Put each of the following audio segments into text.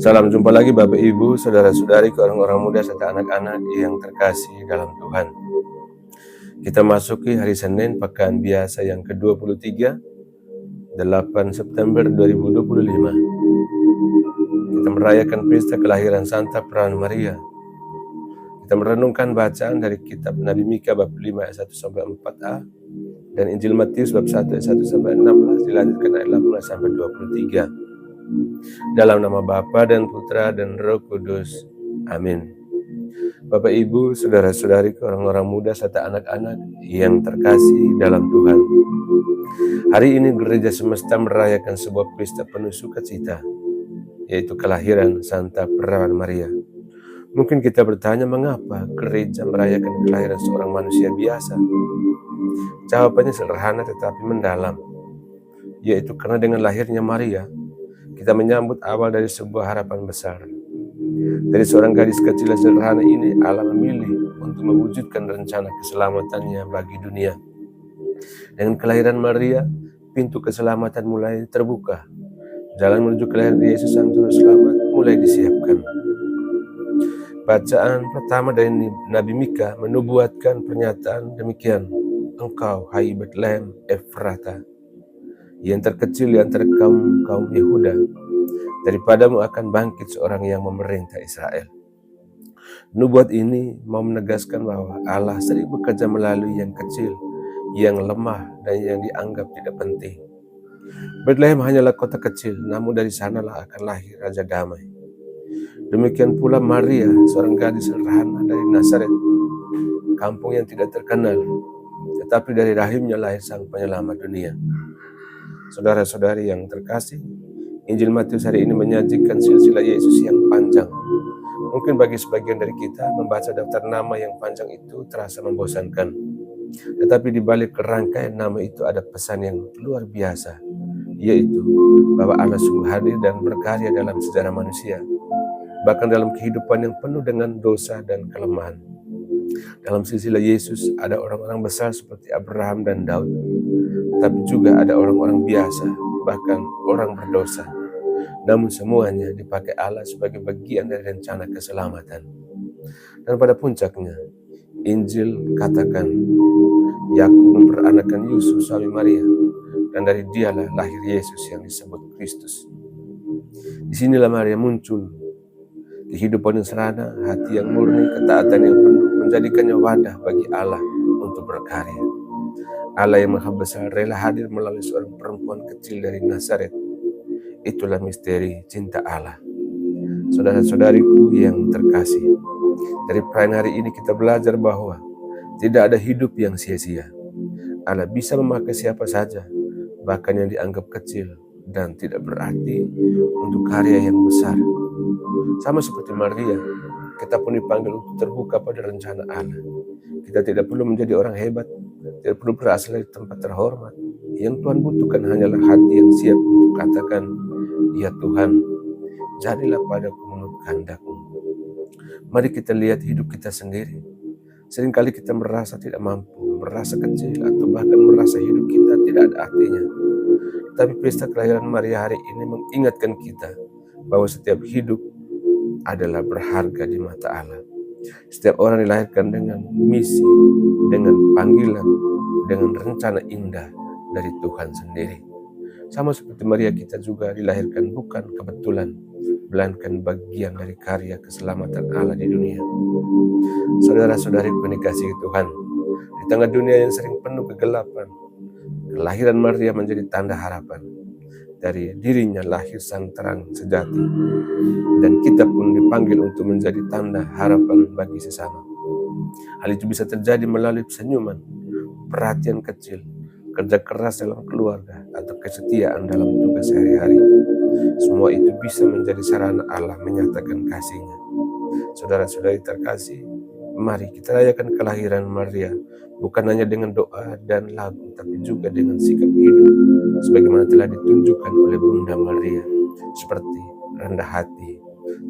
Salam jumpa lagi Bapak Ibu, Saudara-saudari, orang-orang muda serta anak-anak yang terkasih dalam Tuhan. Kita masuki hari Senin pekan biasa yang ke-23, 8 September 2025. Kita merayakan pesta kelahiran Santa Peran Maria. Kita merenungkan bacaan dari kitab Nabi Mika bab 5 ayat 1-4a dan Injil Matius bab 1 ayat 1-16 dilanjutkan ayat 18-23. Dalam nama Bapa dan Putra dan Roh Kudus. Amin. Bapak Ibu, saudara-saudari, orang-orang muda serta anak-anak yang terkasih dalam Tuhan. Hari ini gereja semesta merayakan sebuah pesta penuh sukacita, yaitu kelahiran Santa Perawan Maria. Mungkin kita bertanya, mengapa gereja merayakan kelahiran seorang manusia biasa? Jawabannya sederhana tetapi mendalam, yaitu karena dengan lahirnya Maria, kita menyambut awal dari sebuah harapan besar. Dari seorang gadis kecil dan sederhana ini, Allah memilih untuk mewujudkan rencana keselamatannya bagi dunia. Dengan kelahiran Maria, pintu keselamatan mulai terbuka. Jalan menuju kelahiran Yesus Sang Juru Selamat mulai disiapkan. Bacaan pertama dari Nabi Mika menubuatkan pernyataan demikian. Engkau, hai Betlehem Efrata, yang terkecil di antara kaum Yehuda, daripadamu akan bangkit seorang yang memerintah Israel. Nubuat ini mau menegaskan bahwa Allah sering bekerja melalui yang kecil, yang lemah, dan yang dianggap tidak penting. Bethlehem hanyalah kota kecil, namun dari sanalah akan lahir Raja Damai. Demikian pula Maria, seorang gadis sederhana dari Nazaret, kampung yang tidak terkenal, tetapi dari rahimnya lahir Sang Penyelamat dunia. Saudara-saudari yang terkasih, Injil Matius hari ini menyajikan silsilah Yesus yang panjang. Mungkin bagi sebagian dari kita, membaca daftar nama yang panjang itu terasa membosankan. Tetapi di balik kerangkaian nama itu ada pesan yang luar biasa, yaitu bahwa Allah sungguh hadir dan berkarya dalam sejarah manusia, bahkan dalam kehidupan yang penuh dengan dosa dan kelemahan. Dalam silsilah Yesus ada orang-orang besar seperti Abraham dan Daud, tapi juga ada orang-orang biasa, bahkan orang berdosa. Namun semuanya dipakai Allah sebagai bagian dari rencana keselamatan. Dan pada puncaknya, Injil katakan, Yakub memperanakan Yusuf suami Maria, dan dari dialah lahir Yesus yang disebut Kristus. Disinilah Maria muncul. Kehidupan yang serana, hati yang murni, ketaatan yang penuh, menjadikannya wadah bagi Allah untuk berkarya. Allah yang Maha Besar rela hadir melalui seorang perempuan kecil dari Nazaret. Itulah misteri cinta Allah. Saudara-saudariku yang terkasih, dari perayaan hari ini kita belajar bahwa tidak ada hidup yang sia-sia. Allah bisa memakai siapa saja, bahkan yang dianggap kecil dan tidak berarti, untuk karya yang besar. Sama seperti Maria, kita pun dipanggil untuk terbuka pada rencana Allah. Kita tidak perlu menjadi orang hebat, tidak perlu berasal dari tempat terhormat. Yang Tuhan butuhkan hanyalah hati yang siap untuk katakan, ya Tuhan, jadilah padaku menurut kehendak-Mu. Mari kita lihat hidup kita sendiri. Seringkali kita merasa tidak mampu, merasa kecil, atau bahkan merasa hidup kita tidak ada artinya. Tapi pesta kelahiran Maria hari ini mengingatkan kita bahwa setiap hidup adalah berharga di mata Allah. Setiap orang dilahirkan dengan misi, dengan panggilan, dengan rencana indah dari Tuhan sendiri. Sama seperti Maria, kita juga dilahirkan bukan kebetulan, melainkan bagian dari karya keselamatan Allah di dunia. Saudara-saudari dikasihi Tuhan, di tengah dunia yang sering penuh kegelapan, kelahiran Maria menjadi tanda harapan. Dari dirinya lahir sang terang sejati, dan kita pun dipanggil untuk menjadi tanda harapan bagi sesama. Hal itu bisa terjadi melalui senyuman, perhatian kecil, kerja keras dalam keluarga, atau kesetiaan dalam tugas sehari-hari. Semua itu bisa menjadi sarana Allah menyatakan kasih-Nya. Saudara-saudari terkasih, mari kita rayakan kelahiran Maria, bukan hanya dengan doa dan lagu, tapi juga dengan sikap hidup, sebagaimana telah ditunjukkan oleh Bunda Maria, seperti rendah hati,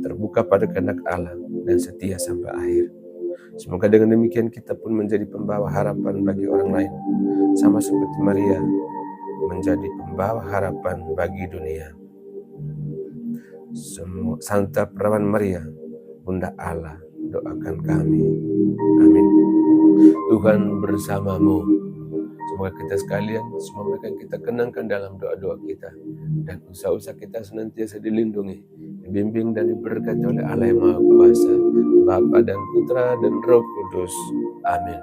terbuka pada kehendak Allah, dan setia sampai akhir. Semoga dengan demikian kita pun menjadi pembawa harapan bagi orang lain, sama seperti Maria menjadi pembawa harapan bagi dunia. semua Santa Perawan Maria, Bunda Allah, doakan kami. Amin. Tuhan bersamamu. Semoga kita sekalian, semua mereka yang kita kenangkan dalam doa-doa kita, dan usaha-usaha kita senantiasa dilindungi, dibimbing dan diberkati oleh Allah yang Maha Kuasa, Bapa dan Putra dan Roh Kudus. Amin.